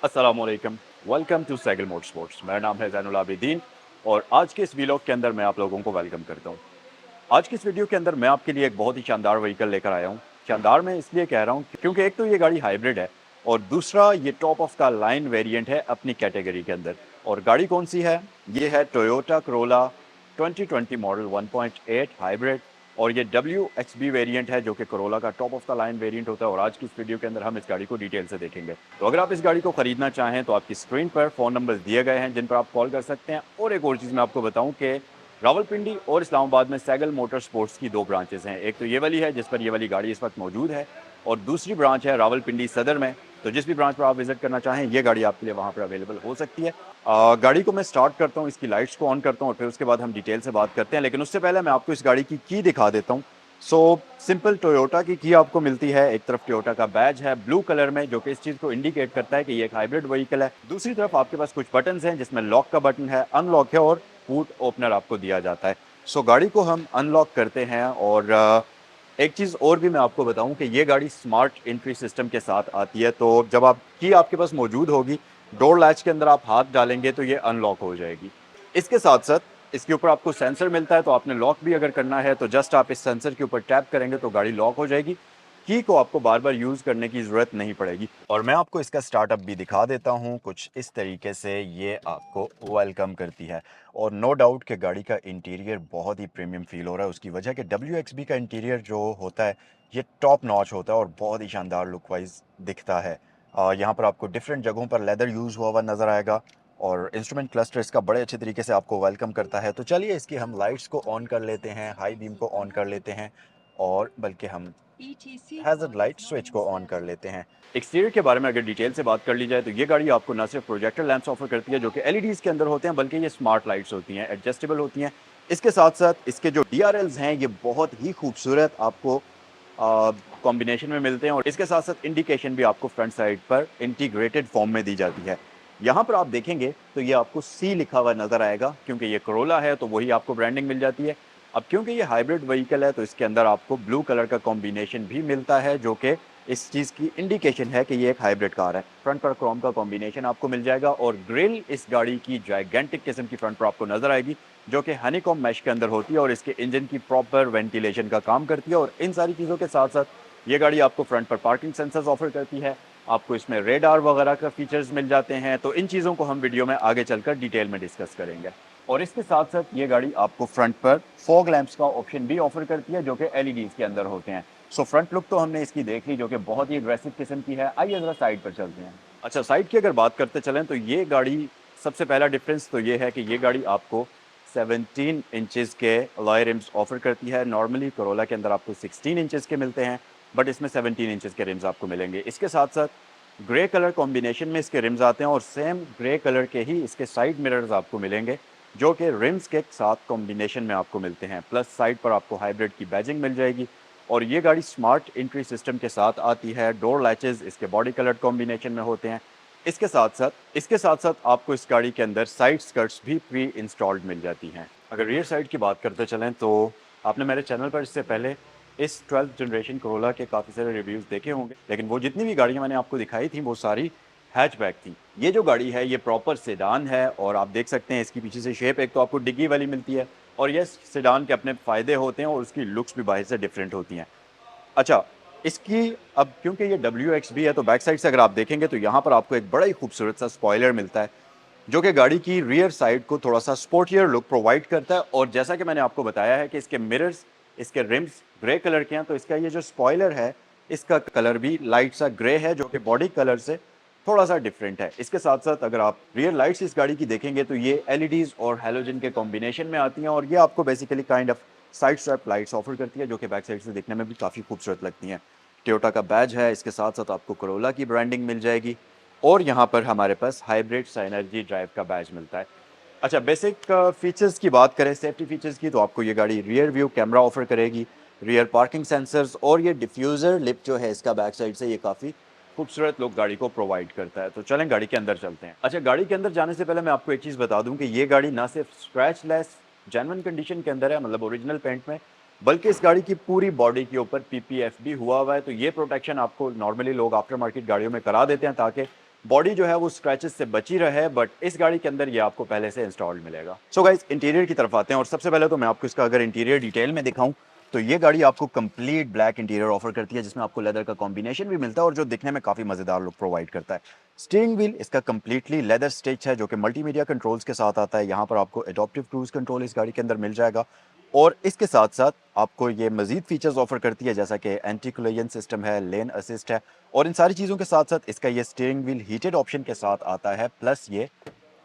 अस्सलामुअलैकुम, welcome to cycle motor sports. मेरा नाम है ज़ैनुल आबिदीन और आज के इस वीलॉग के अंदर मैं आप लोगों को वेलकम करता हूँ। आज की इस वीडियो के अंदर मैं आपके लिए एक बहुत ही शानदार व्हीकल लेकर आया हूँ। शानदार मैं इसलिए कह रहा हूँ क्योंकि एक तो ये गाड़ी हाइब्रिड है और दूसरा ये top of the line variant है अपनी कैटेगरी के अंदर। और गाड़ी कौन सी है? ये है टोयोटा करोला 2020 मॉडल 1.8 हाइब्रिड और ये WXB वेरिएंट है जो कि करोला का top of the line variant होता है। और आज की इस वीडियो के अंदर हम इस गाड़ी को डिटेल से देखेंगे। तो अगर आप इस गाड़ी को खरीदना चाहें तो आपकी स्क्रीन पर फ़ोन नंबर दिए गए हैं जिन पर आप कॉल कर सकते हैं। और एक और चीज़ मैं आपको बताऊं कि रावलपिंडी और इस्लामाबाद में सैगल मोटर स्पोर्ट्स की दो ब्रांचेस हैं। एक तो ये वाली है जिस पर ये वाली गाड़ी इस वक्त मौजूद है और दूसरी ब्रांच है रावलपिंडी सदर में। तो जिस भी ब्रांच पर आप विजिट करना चाहें ये गाड़ी आपके लिए वहाँ पर अवेलेबल हो सकती है। गाड़ी को मैं स्टार्ट करता हूँ, इसकी लाइट्स को ऑन करता हूँ और फिर उसके बाद हम डिटेल से बात करते हैं। लेकिन उससे पहले मैं आपको इस गाड़ी की दिखा देता हूँ। सिंपल टोयोटा की आपको मिलती है। एक तरफ टोयोटा का बैज है ब्लू कलर में जो कि इस चीज़ को इंडिकेट करता है कि ये एक हाइब्रिड व्हीकल है। दूसरी तरफ आपके पास कुछ बटन्स हैं जिसमें लॉक का बटन है, अनलॉक है और बूट ओपनर आपको दिया जाता है। गाड़ी को हम अनलॉक करते हैं और एक चीज़ और भी मैं आपको बताऊं कि ये गाड़ी स्मार्ट एंट्री सिस्टम के साथ आती है। तो जब आपके पास मौजूद होगी, डोर लैच के अंदर आप हाथ डालेंगे तो ये अनलॉक हो जाएगी। इसके साथ साथ इसके ऊपर आपको सेंसर मिलता है, तो आपने लॉक भी अगर करना है तो जस्ट आप इस सेंसर के ऊपर टैप करेंगे तो गाड़ी लॉक हो जाएगी। की को आपको बार बार यूज़ करने की ज़रूरत नहीं पड़ेगी। और मैं आपको इसका स्टार्टअप भी दिखा देता हूँ। कुछ इस तरीके से ये आपको वेलकम करती है। और नो डाउट कि गाड़ी का इंटीरियर बहुत ही प्रीमियम फील हो रहा है। उसकी वजह कि WXB का इंटीरियर जो होता है ये टॉप नॉच होता है और बहुत ही शानदार लुक वाइज दिखता है। यहाँ पर आपको डिफरेंट जगहों पर लेदर यूज़ हुआ हुआ नज़र आएगा और इंस्ट्रूमेंट क्लस्टर इसका बड़े अच्छे तरीके से आपको वेलकम करता है। तो चलिए इसकी हम लाइट्स को ऑन कर लेते हैं, हाई बीम को ऑन कर लेते हैं और बल्कि हम हैज़र्ड लाइट स्विच को ऑन कर लेते हैं। एक्सटीरियर के बारे में अगर डिटेल से बात कर ली जाए तो ये गाड़ी आपको ना सिर्फ प्रोजेक्टर लैंप्स ऑफर करती है जो कि LEDs के अंदर होते हैं, बल्कि ये स्मार्ट लाइट्स होती हैं, एडजस्टेबल होती हैं। इसके साथ साथ इसके जो DRLs हैं ये बहुत ही खूबसूरत आपको कॉम्बिनेशन में मिलते हैं और इसके साथ साथ इंडिकेशन भी आपको फ्रंट साइड पर इंटीग्रेटेड फॉर्म में दी जाती है। यहाँ पर आप देखेंगे तो ये आपको C लिखा हुआ नजर आएगा क्योंकि ये करोला है तो वही आपको ब्रांडिंग मिल जाती है। अब क्योंकि ये हाइब्रिड व्हीकल है तो इसके अंदर आपको ब्लू कलर का कॉम्बिनेशन भी मिलता है जो कि इस चीज़ की इंडिकेशन है कि ये एक हाइब्रिड कार है। फ्रंट पर क्रोम का कॉम्बिनेशन आपको मिल जाएगा और ग्रिल इस गाड़ी की जाइगेंटिक किस्म की फ्रंट पर आपको नजर आएगी जो कि हनीकॉम मैश के अंदर होती है और इसके इंजन की प्रॉपर वेंटिलेशन का काम करती है। और इन सारी चीज़ों के साथ साथ ये गाड़ी आपको फ्रंट पर पार्किंग सेंसर्स ऑफर करती है। आपको इसमें रेडार वगैरह का फीचर्स मिल जाते हैं। तो इन चीज़ों को हम वीडियो में आगे चलकर डिटेल में डिस्कस करेंगे। और इसके साथ साथ ये गाड़ी आपको फ्रंट पर फॉग लैंप्स का ऑप्शन भी ऑफर करती है जो कि LEDs के अंदर होते हैं। फ्रंट लुक तो हमने इसकी देख ली जो कि बहुत ही एग्रेसिव किस्म की है। आइए जरा साइड पर चलते हैं। अच्छा, साइड की अगर बात करते चलें तो ये गाड़ी सबसे पहला डिफरेंस तो ये है कि ये गाड़ी आपको 17 इंचेस के अलॉय रिम्स ऑफर करती है। नॉर्मली करोला के अंदर आपको 16 इंचेस के मिलते हैं बट इसमें 17 इंचेस के रिम्स आपको मिलेंगे। इसके साथ साथ ग्रे कलर कॉम्बिनेशन में इसके रिम्स आते हैं और सेम ग्रे कलर के ही इसके साइड मिरर्स आपको मिलेंगे जो कि रिम्स के साथ कॉम्बिनेशन में आपको मिलते हैं। प्लस साइड पर आपको हाइब्रिड की बैजिंग मिल जाएगी और ये गाड़ी स्मार्ट एंट्री सिस्टम के साथ आती है। डोर लैचेस इसके बॉडी कलर कॉम्बिनेशन में होते हैं। इसके साथ साथ आपको इस गाड़ी के अंदर साइड स्कर्ट्स भी प्री इंस्टॉल्ड मिल जाती हैं। अगर रियर साइड की बात करते चलें तो आपने मेरे चैनल पर इससे पहले इस 12th जनरेशन कोरोला के काफ़ी सारे रिव्यूज़ देखे होंगे, लेकिन वो जितनी भी गाड़ियाँ मैंने आपको दिखाई थी वो सारी हैचबैक थी। ये जो गाड़ी है ये प्रॉपर सेडान है और आप देख सकते हैं इसकी पीछे से शेप एक तो आपको डिग्गी वाली मिलती है और ये सेडान के अपने फ़ायदे होते हैं और उसकी लुक्स भी बाहर से डिफरेंट होती हैं। अच्छा, इसकी अब क्योंकि ये WXB है तो बैक साइड से अगर आप देखेंगे तो यहाँ पर आपको एक बड़ा ही खूबसूरत सा स्पॉइलर मिलता है जो कि गाड़ी की रियर साइड को थोड़ा सा स्पोर्टियर लुक प्रोवाइड करता है। और जैसा कि मैंने आपको बताया है कि इसके मिरर्स, इसके रिम्स ग्रे कलर के हैं तो इसका ये जो स्पॉइलर है इसका कलर भी लाइट सा ग्रे है जो कि बॉडी कलर से थोड़ा सा डिफरेंट है। इसके साथ साथ अगर आप रियर लाइट्स इस गाड़ी की देखेंगे तो ये LEDs और हैलोजन के कॉम्बिनेशन में आती हैं और ये आपको basically kind of side strap lights offer करती है जो कि बैक साइड से देखने में भी काफ़ी खूबसूरत लगती हैं। टोयोटा का बैज है, इसके साथ साथ आपको करोला की ब्रांडिंग मिल जाएगी और यहाँ पर हमारे पास हाइब्रिड साइनर्जी ड्राइव का बैज मिलता है। अच्छा, बेसिक फीचर्स की बात करें, सेफ्टी फीचर्स की, तो आपको ये गाड़ी रियर व्यू कैमरा ऑफर करेगी, रियर पार्किंग सेंसर्स और ये डिफ्यूज़र लिप जो है इसका बैक साइड से ये काफ़ी खूबसूरत लुक गाड़ी को प्रोवाइड करता है। तो चलें गाड़ी के अंदर चलते हैं। अच्छा, गाड़ी के अंदर जाने से पहले मैं आपको एक चीज़ बता दूं कि ये गाड़ी ना सिर्फ स्क्रैच लेस जेन्युइन कंडीशन के अंदर है, मतलब ओरिजिनल पेंट में, बल्कि इस गाड़ी की पूरी बॉडी के ऊपर PPF भी हुआ हुआ है। तो ये प्रोटेक्शन आपको नॉर्मली लोग आफ्टर मार्केट गाड़ियों में करा देते हैं ताकि बॉडी जो है वो स्क्रैचेस से बची रहे, बट इस गाड़ी के अंदर ये आपको पहले से इंस्टॉल्ड मिलेगा। सो गाइस, इंटीरियर की तरफ आते हैं और सबसे पहले तो मैं आपको इसका अगर इंटीरियर डिटेल में दिखाऊं तो ये गाड़ी आपको कंप्लीट ब्लैक इंटीरियर ऑफर करती है, जिसमें आपको लेदर का कॉम्बिनेशन भी मिलता है और जो दिखने में काफ़ी मज़ेदार लुक प्रोवाइड करता है। स्टीयरिंग व्हील इसका कंप्लीटली लेदर स्टिच है जो कि मल्टीमीडिया कंट्रोल्स के साथ आता है। यहाँ पर आपको एडॉप्टिव क्रूज कंट्रोल इस गाड़ी के अंदर मिल जाएगा और इसके साथ साथ आपको ये मजीद फीचर्स ऑफर करती है, जैसा कि एंटी कोलिजन सिस्टम है, लेन असिस्ट है और इन सारी चीज़ों के साथ साथ इसका ये स्टीयरिंग व्हील हीटेड ऑप्शन के साथ आता है। प्लस ये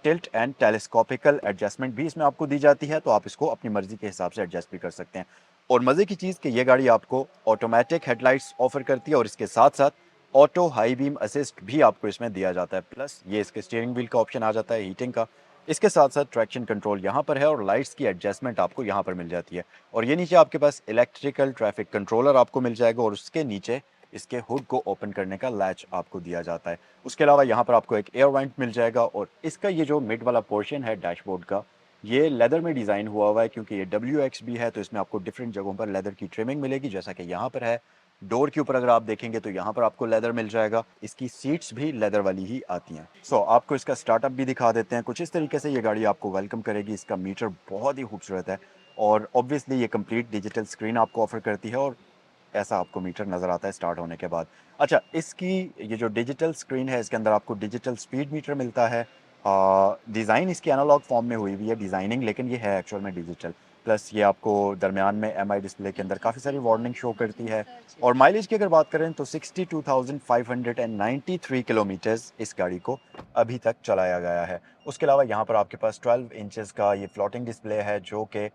टिल्ट एंड टेलीस्कोपिकल एडजस्टमेंट भी इसमें आपको दी जाती है, तो आप इसको अपनी मर्जी के हिसाब से एडजस्ट भी कर सकते हैं। और मज़े की चीज़ कि ये गाड़ी आपको ऑटोमेटिक हेडलाइट्स ऑफर करती है और इसके साथ साथ ऑटो हाई बीम असिस्ट भी आपको इसमें दिया जाता है। प्लस ये इसके स्टीयरिंग व्हील का ऑप्शन आ जाता है हीटिंग का। इसके साथ साथ ट्रैक्शन कंट्रोल यहाँ पर है और लाइट्स की एडजस्टमेंट आपको यहाँ पर मिल जाती है। और ये नीचे आपके पास इलेक्ट्रिकल ट्रैफिक कंट्रोलर आपको मिल जाएगा और उसके नीचे इसके हुड को ओपन करने का लैच आपको दिया जाता है। उसके अलावा यहाँ पर आपको एक एयर वेंट मिल जाएगा और इसका ये जो मिड वाला पोर्शन है डैशबोर्ड का, ये लेदर में डिज़ाइन हुआ हुआ है क्योंकि ये WXB है, तो इसमें आपको डिफरेंट जगहों पर लेदर की ट्रिमिंग मिलेगी, जैसा कि यहाँ पर है। डोर के ऊपर अगर आप देखेंगे तो यहाँ पर आपको लेदर मिल जाएगा। इसकी सीट्स भी लेदर वाली ही आती हैं। आपको इसका स्टार्टअप भी दिखा देते हैं। कुछ इस तरीके से ये गाड़ी आपको वेलकम करेगी। इसका मीटर बहुत ही खूबसूरत है और ऑब्वियसली ये कंप्लीट डिजिटल स्क्रीन आपको ऑफर करती है और ऐसा आपको मीटर नज़र आता है स्टार्ट होने के बाद। अच्छा, इसकी ये जो डिजिटल स्क्रीन है इसके अंदर आपको डिजिटल स्पीड मीटर मिलता है। डिज़ाइन इसकी एनालॉग फॉर्म में हुई हुई है डिज़ाइनिंग, लेकिन ये है एक्चुअल में डिजिटल। प्लस ये आपको दरमियान में MI डिस्प्ले के अंदर काफ़ी सारी वार्निंग शो करती है। और माइलेज की अगर बात करें तो 62,593 किलोमीटर्स इस गाड़ी को अभी तक चलाया गया है। उसके अलावा यहाँ पर आपके पास 12 इंचेस का ये फ्लोटिंग डिस्प्ले है जो कि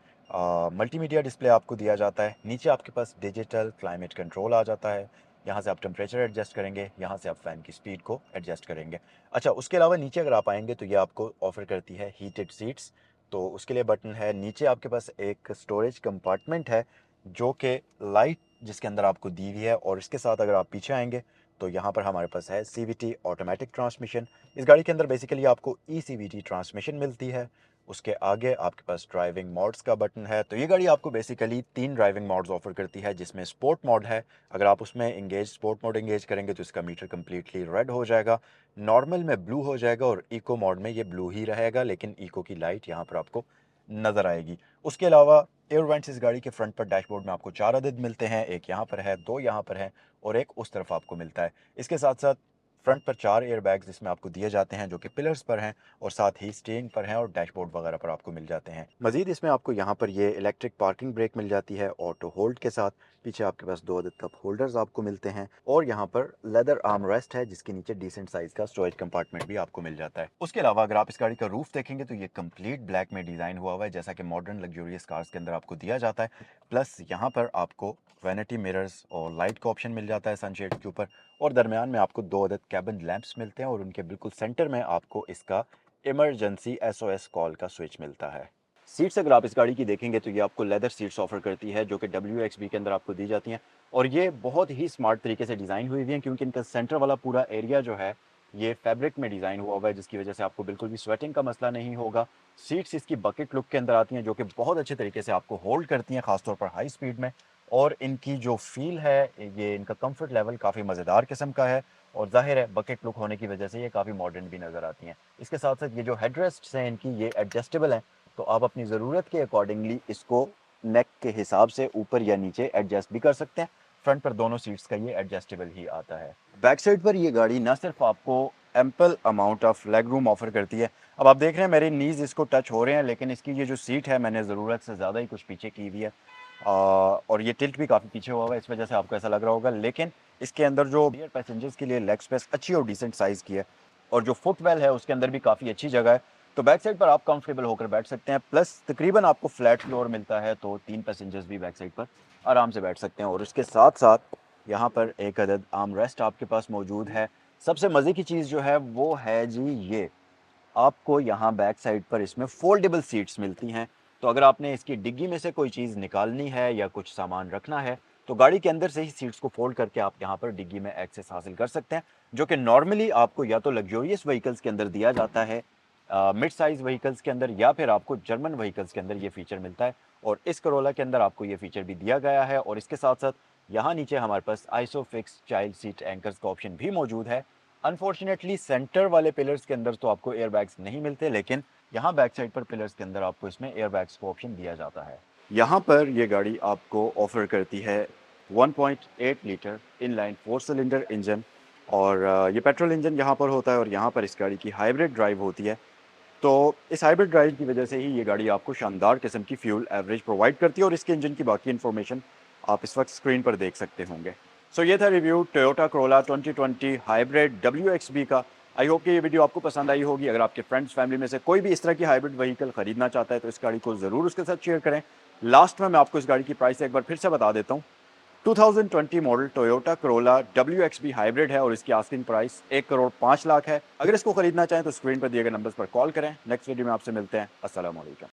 मल्टीमीडिया डिस्प्ले आपको दिया जाता है। नीचे आपके पास डिजिटल क्लाइमेट कंट्रोल आ जाता है। यहाँ से आप टेम्परेचर एडजस्ट करेंगे, यहाँ से आप फ़ैन की स्पीड को एडजस्ट करेंगे। अच्छा, उसके अलावा नीचे अगर आप आएंगे तो ये आपको ऑफ़र करती है हीटेड सीट्स। तो उसके लिए बटन है। नीचे आपके पास एक स्टोरेज कंपार्टमेंट है जो कि लाइट जिसके अंदर आपको दी हुई है और इसके साथ अगर आप पीछे आएंगे तो यहाँ पर हमारे पास है CVT ऑटोमेटिक ट्रांसमिशन। इस गाड़ी के अंदर बेसिकली आपको ECVT ट्रांसमिशन मिलती है। उसके आगे आपके पास ड्राइविंग मोड्स का बटन है। तो ये गाड़ी आपको बेसिकली 3 ड्राइविंग मोड्स ऑफर करती है, जिसमें स्पोर्ट मोड है। अगर आप उसमें स्पोर्ट मोड इंगेज करेंगे तो इसका मीटर कम्प्लीटली रेड हो जाएगा। नॉर्मल में ब्लू हो जाएगा और इको मोड में ये ब्लू ही रहेगा, लेकिन इको की लाइट यहाँ पर आपको नज़र आएगी। उसके अलावा एयर वेंट्स इस गाड़ी के फ्रंट पर डैशबोर्ड में आपको 4 अदद मिलते हैं। एक यहाँ पर है, 2 यहाँ पर है और एक उस तरफ आपको मिलता है। इसके साथ साथ फ्रंट पर 4 एयर बैग्स इसमें आपको दिए जाते हैं जो कि पिलर्स पर हैं और साथ ही स्टीयरिंग पर हैं और डैशबोर्ड वगैरह पर आपको मिल जाते हैं। मजीद इसमें आपको यहाँ पर ये इलेक्ट्रिक पार्किंग ब्रेक मिल जाती है ऑटो होल्ड के साथ। पीछे आपके पास 2 अदद कप होल्डर्स आपको मिलते हैं और यहाँ पर लेदर आर्म रेस्ट है जिसके नीचे डिसेंट साइज का स्टोरेज कंपार्टमेंट भी आपको मिल जाता है। उसके अलावा अगर आप इस गाड़ी का रूफ देखेंगे तो ये कंप्लीट ब्लैक में डिजाइन हुआ हुआ है, जैसा कि मॉडर्न लग्जरियस कार्स के अंदर आपको दिया जाता है। प्लस यहाँ पर आपको वैनिटी मिरर्स और लाइट का ऑप्शन मिल जाता है सनशेड के ऊपर और दरमियान में आपको 2 अदद कैबिन लैंप्स मिलते हैं और उनके बिल्कुल सेंटर में आपको इसका इमरजेंसी SOS कॉल का स्विच मिलता है। सीट्स अगर आप इस गाड़ी की देखेंगे तो ये आपको लेदर सीट्स ऑफर करती है जो कि WXB के अंदर आपको दी जाती हैं और ये बहुत ही स्मार्ट तरीके से डिज़ाइन हुई हुई हैं क्योंकि इनका सेंटर वाला पूरा एरिया जो है ये फैब्रिक में डिज़ाइन हुआ हुआ है, जिसकी वजह से आपको बिल्कुल भी स्वेटिंग का मसला नहीं होगा। सीट्स इसकी बकेट लुक के अंदर आती हैं जो कि बहुत अच्छे तरीके से आपको होल्ड करती हैं, खासतौर पर हाई स्पीड में। और इनकी जो फील है, ये इनका कंफर्ट लेवल काफ़ी मज़ेदार किस्म का है और ज़ाहिर है बकेट लुक होने की वजह से ये काफ़ी मॉडर्न भी नज़र आती हैं। इसके साथ साथ ये जो हेडरेस्ट्स हैं इनकी ये एडजस्टेबल हैं, तो आप अपनी ज़रूरत के अकॉर्डिंगली इसको नेक के हिसाब से ऊपर या नीचे एडजस्ट भी कर सकते हैं। फ्रंट पर दोनों सीट्स का ये एडजस्टेबल ही आता है। बैक साइड पर ये गाड़ी न सिर्फ आपको ample amount of leg room offer करती है। अब आप देख रहे हैं मेरे नीज इसको टच हो रहे हैं, लेकिन इसकी ये जो सीट है मैंने ज़रूरत से ज़्यादा ही कुछ पीछे की हुई है और ये टिल्ट भी काफ़ी पीछे हुआ है, इस वजह से आपको ऐसा लग रहा होगा। लेकिन इसके अंदर जो रियर पैसेंजर्स के लिए लेग स्पेस अच्छी और डिसेंट साइज़ की है और जो फुटवेल है उसके अंदर भी काफ़ी अच्छी जगह है, तो बैक साइड पर आप कंफर्टेबल होकर बैठ सकते हैं। प्लस तकरीबन आपको फ्लैट फ्लोर मिलता है, तो 3 पैसेंजर्स भी बैक साइड पर आराम से बैठ सकते हैं। और इसके साथ साथ यहाँ पर एक अदद आर्म रेस्ट आपके पास मौजूद है। सबसे मज़े की चीज़ जो है वो है जी ये, आपको यहाँ बैक साइड पर इसमें फोल्डेबल सीट्स मिलती हैं। तो अगर आपने इसकी डिग्गी में से कोई चीज़ निकालनी है या कुछ सामान रखना है तो गाड़ी के अंदर से ही सीट्स को फोल्ड करके आप यहाँ पर डिग्गी में एक्सेस हासिल कर सकते हैं, जो कि नॉर्मली आपको या तो लग्जरियस व्हीकल्स के अंदर दिया जाता है, मिड साइज व्हीकल्स के अंदर, या फिर आपको जर्मन व्हीकल्स के अंदर ये फीचर मिलता है। और इस करोला के अंदर आपको ये फीचर भी दिया गया है। और इसके साथ साथ यहाँ नीचे हमारे पास आइसोफिक्स चाइल्ड सीट एंकर्स का ऑप्शन भी मौजूद है। अनफॉर्चुनेटली सेंटर वाले पिलर्स के अंदर तो आपको एयर बैग्स नहीं मिलते, लेकिन यहाँ बैक साइड पर पिलर्स के अंदर आपको इसमें एयर बैग्स को ऑप्शन दिया जाता है। यहाँ पर ये गाड़ी आपको ऑफर करती है 1.8 लीटर इनलाइन 4 सिलेंडर इंजन, और ये पेट्रोल इंजन यहाँ पर होता है और यहाँ पर इस गाड़ी की हाइब्रिड ड्राइव होती है। तो इस हाइब्रिड ड्राइव की वजह से ही ये गाड़ी आपको शानदार किस्म की फ्यूल एवरेज प्रोवाइड करती है, और इसके इंजन की बाकी इन्फॉर्मेशन आप इस वक्त स्क्रीन पर देख सकते होंगे। सो ये था review Toyota Corolla 2020 hybrid WXB का। आई होप कि ये वीडियो आपको पसंद आई होगी। अगर आपके फ्रेंड्स फैमिली में से कोई भी इस तरह की हाइब्रिड व्हीकल खरीदना चाहता है तो इस गाड़ी को ज़रूर उसके साथ शेयर करें। लास्ट में मैं आपको इस गाड़ी की प्राइस एक बार फिर से बता देता हूँ। 2020 model Toyota Corolla WXB hybrid है और इसकी आस्किंग प्राइस 1,05,00,000 है। अगर इसको खरीदना चाहें तो स्क्रीन पर दिए गए नंबर्स पर कॉल करें। नेक्स्ट वीडियो में आपसे मिलते हैं। अस्सलाम वालेकुम।